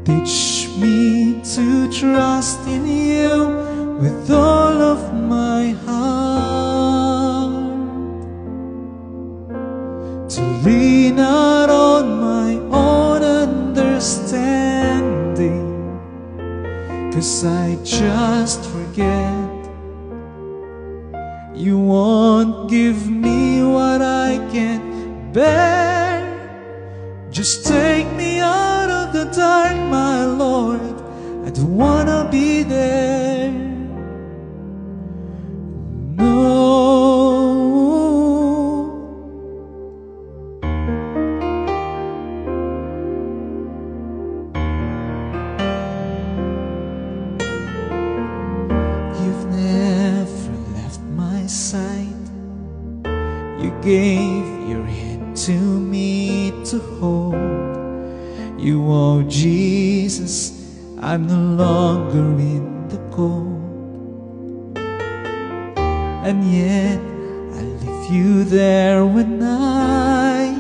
Teach me to trust in you with all of my heart, to lean not on my own understanding, 'cause I just forget. You won't give me what I can't bear. Just take me out of the dark, my Lord. I don't wanna be there. No. You've never left my side. You gave your hand to me to hold. You, oh Jesus, I'm no longer in the cold. And yet I leave you there when I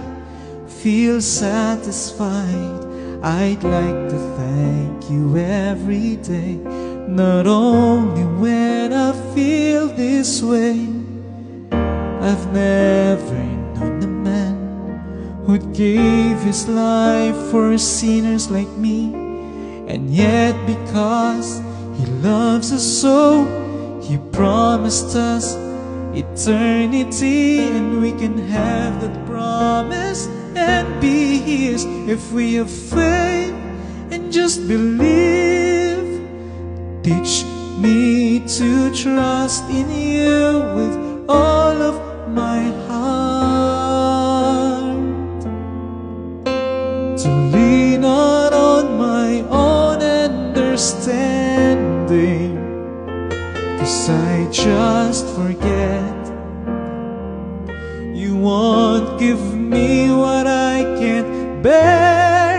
feel satisfied. I'd like to thank you every day, not only when I feel this way. I've never known a man who gave his life for sinners like me. And yet because he loves us so, he promised us eternity. And we can have that promise and be his if we have faith and just believe. Teach me to trust in you with all of my heart, to lean not on my own understanding, 'cause I just forget. You won't give me what I can't bear.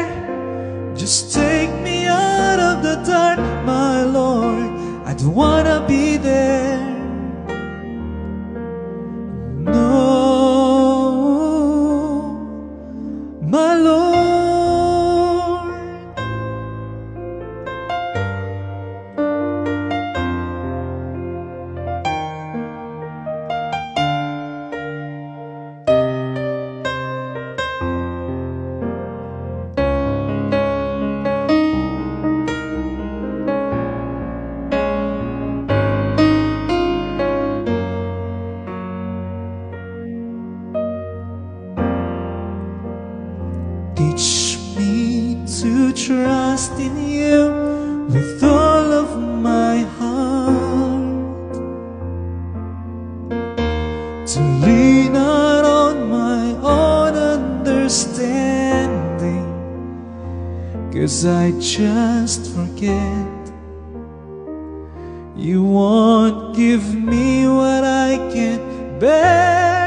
Just take me out of the dark, my Lord. I don't wanna be there. No, my Lord. Teach me to trust in you with all of my heart, to lean not on my own understanding, 'cause I just forget. You won't give me what I can't bear.